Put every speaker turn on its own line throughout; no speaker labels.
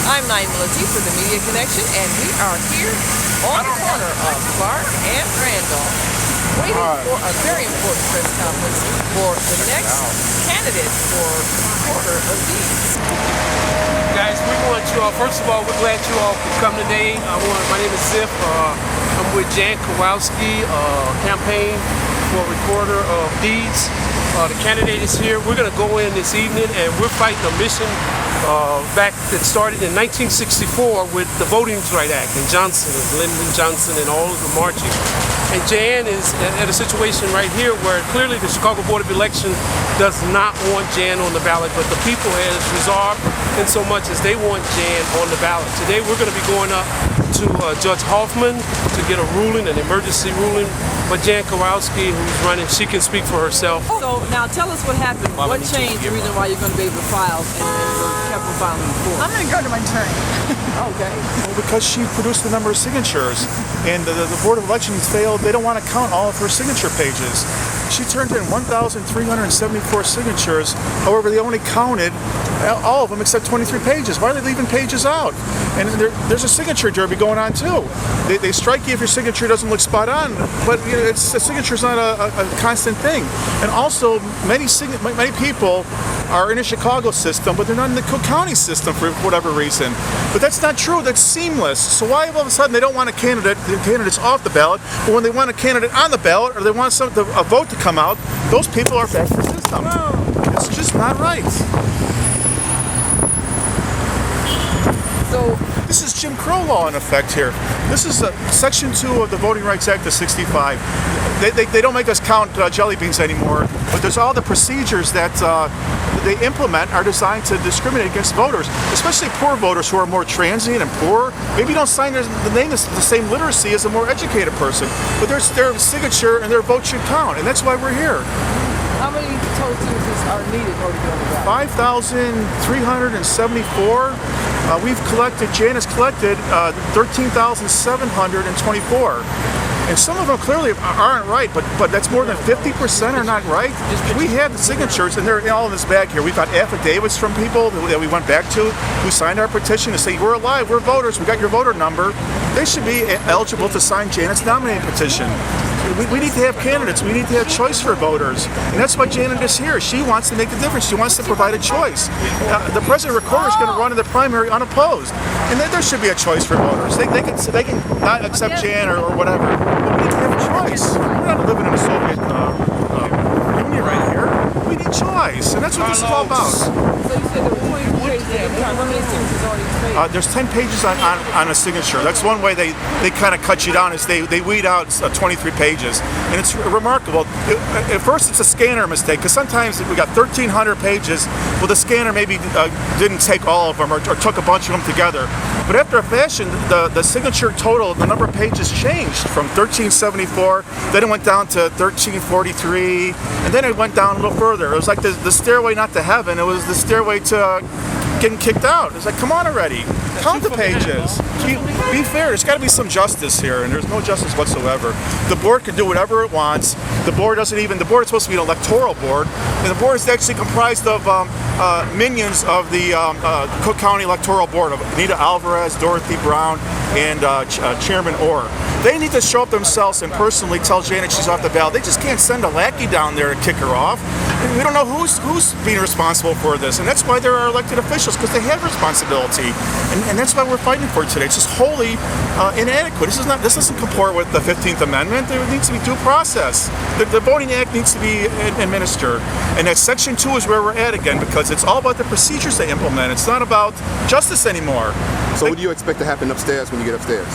I'm Naima Latif with the Media Connection, and we are here on the corner of Clark and Randolph, waiting for a very important press conference for the next candidate for recorder of deeds.
Guys, we want you all, first of all, we're glad you all could come today. My name is Zip. I'm with Jan Kowalski, campaign for recorder of deeds. The candidate is here. We're going to go in this evening, and we're fighting a mission back that started in 1964 with the Voting Rights Act and Johnson and Lyndon Johnson and all of the marching. And Jan is at a situation right here where clearly the Chicago Board of Election does not want Jan on the ballot, but the people has resolved in so much as they want Jan on the ballot. Today we're going to be going up to Judge Hoffman to get a ruling, an emergency ruling. But Jan Kowalski, who's running, she can speak for herself.
So now tell us what happened. What changed the reason why you're going to be able to file and kept on filing before?
I'm going to go to my attorney.
Okay.
Well, because she produced a number of signatures, and the Board of Elections failed. They don't want to count all of her signature pages. She turned in 1,374 signatures. However, they only counted all of them except 23 pages. Why are they leaving pages out? And there's a signature derby going on too. They strike you if your signature doesn't look spot on, but you know, a signature's not a constant thing. And also, many people are in a Chicago system, but they're not in the Cook County system for whatever reason. But that's not true. That's seamless. So why all of a sudden they don't want the candidates off the ballot, but when they want a candidate on the ballot or they want a vote to come out, those people are back for the system. It's just not right.
So
this is Jim Crow law in effect here. This is Section 2 of the Voting Rights Act of '65. They don't make us count jelly beans anymore, but there's all the procedures that they implement are designed to discriminate against voters, especially poor voters who are more transient and poor. Maybe don't sign the name the same literacy as a more educated person, but their signature and their vote should count, and that's why we're here.
how many total signatures are needed in order to get on the ballot?
5,374. Jan has collected 13,724. And some of them clearly aren't right, but that's more than 50% are not right. We had the signatures, and they're all in this bag here. We've got affidavits from people that we went back to who signed our petition to say, we're alive, we're voters, we got your voter number. They should be eligible to sign Janet's nominating petition. We need to have candidates. We need to have choice for voters. And that's why Janet is here. She wants to make a difference. She wants to provide a choice. The president recorder is going to run in the primary unopposed. And then there should be a choice for voters. They can not accept Jan or whatever. But we need to have a choice. We're not living in a Soviet Union right here. We need choice. And that's what this is all about.
So you said there were 23 pages. How many signatures already made?
There's 10 pages on a signature. That's one way they kind of cut you down is they weed out 23 pages. And it's remarkable. At first it's a scanner mistake because sometimes we got 1,300 pages. Well, the scanner maybe didn't take all of them or took a bunch of them together. But after a fashion, the signature total, the number of pages changed from 1,374, then it went down to 1,343, and then it went down a little further. It was like the stairway not to heaven, it was the stairway to getting kicked out. It's like, come on already. Count the pages. Be fair. There's got to be some justice here, and there's no justice whatsoever. The board can do whatever it wants. The board is supposed to be an electoral board, and the board is actually comprised of minions of the Cook County Electoral Board, of Anita Alvarez, Dorothy Brown, and Chairman Orr. They need to show up themselves and personally tell Janet she's off the ballot. They just can't send a lackey down there to kick her off. We don't know who's being responsible for this, and that's why there are elected officials, because they have responsibility, and that's why we're fighting for it today. It's just wholly inadequate. This doesn't comport with the 15th Amendment. There needs to be due process. The Voting Act needs to be administered, and that Section 2 is where we're at again, because it's all about the procedures they implement. It's not about justice anymore.
So what do you expect to happen upstairs when you get upstairs?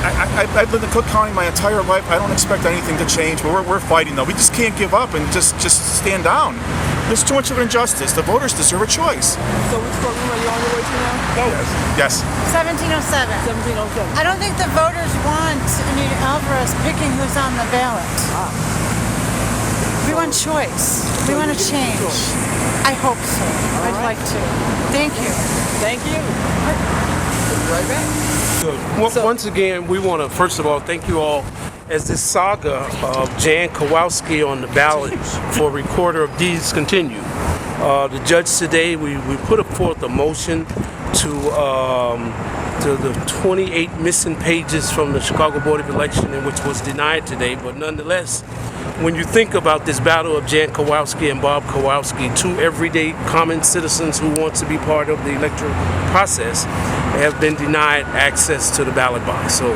I've lived in Cook County my entire life. I don't expect anything to change, but we're fighting though. We just can't give up and just stand down. There's too much of an injustice. The voters deserve a choice.
So which courtroom are you on your way to now?
Yes.
1707.
1707.
I don't think the voters want Anita Alvarez picking who's on the ballot. We want choice. We want a change. I hope so. I'd like to. Thank you.
Thank you. We'll be right back.
Once again, we want to, first of all, thank you all as this saga of Jan Kowalski on the ballot for recorder of deeds continue. The judge today, we put forth a motion to the 28 missing pages from the Chicago Board of Election, which was denied today. But nonetheless, when you think about this battle of Jan Kowalski and Bob Kowalski, two everyday common citizens who want to be part of the electoral process, have been denied access to the ballot box. So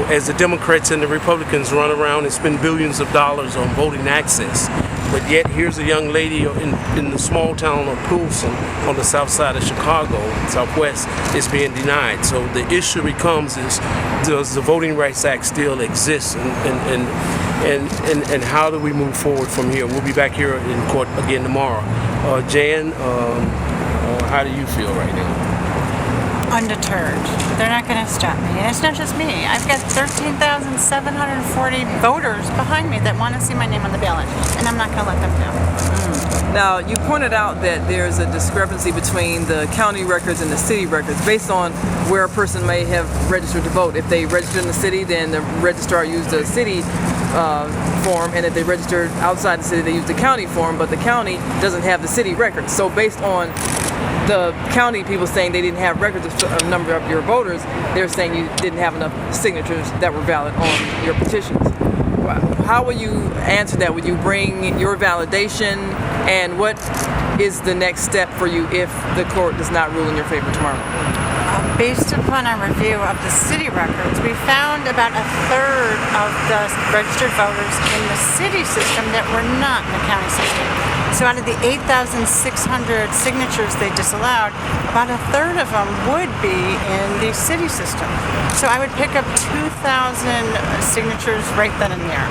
as the Democrats and the Republicans run around and spend billions of dollars on voting access, but yet here's a young lady in the small town of Poulsen on the south side of Chicago, southwest, is being denied. So the issue becomes is, does the Voting Rights Act still exist, and how do we move forward from here? We'll be back here in court again tomorrow. Jan, how do you feel right now?
Undeterred. They're not going to stop me. And it's not just me. I've got 13,740 voters behind me that want to see my name on the ballot, and I'm not going to let them down.
Now, you pointed out that there's a discrepancy between the county records and the city records based on where a person may have registered to vote. If they registered in the city, then the registrar used a city form, and if they registered outside the city, they used the county form, but the county doesn't have the city records. So based on the county people saying they didn't have records of a number of your voters, they're saying you didn't have enough signatures that were valid on your petitions. How will you answer that? Would you bring your validation, and what is the next step for you if the court does not rule in your favor tomorrow?
Based upon our review of the city records, we found about a third of the registered voters in the city system that were not in the county system. So out of the 8,600 signatures they disallowed, about a third of them would be in the city system. So I would pick up 2,000 signatures right then and there.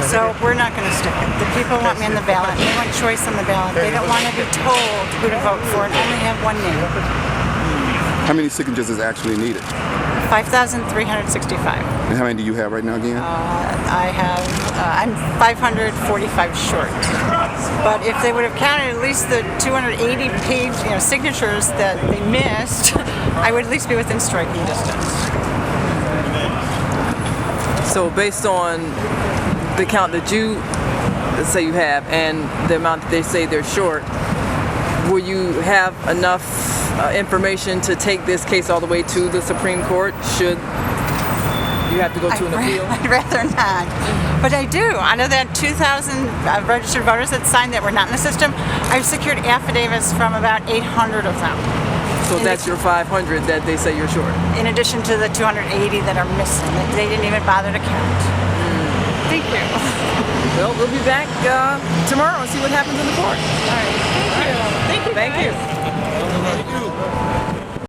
So we're not going to stick it. The people want me on the ballot. They want choice on the ballot. They don't want to be told who to vote for and only have one name.
How many signatures is actually needed?
5,365.
And how many do you have right now again?
I'm 545 short. But if they would have counted at least the 280 page, signatures that they missed, I would at least be within striking distance.
So based on the count that you say you have and the amount that they say they're short, will you have enough information to take this case all the way to the Supreme Court should you have to go to an appeal?
I'd rather not. But I do. Out of that 2,000 registered voters that signed that were not in the system, I've secured affidavits from about 800 of them.
So that's your 500 that they say you're short?
In addition to the 280 that are missing, that they didn't even bother to count. Thank you.
Well, we'll be back tomorrow and see what happens in the court.
All right. Thank you.
Thank you.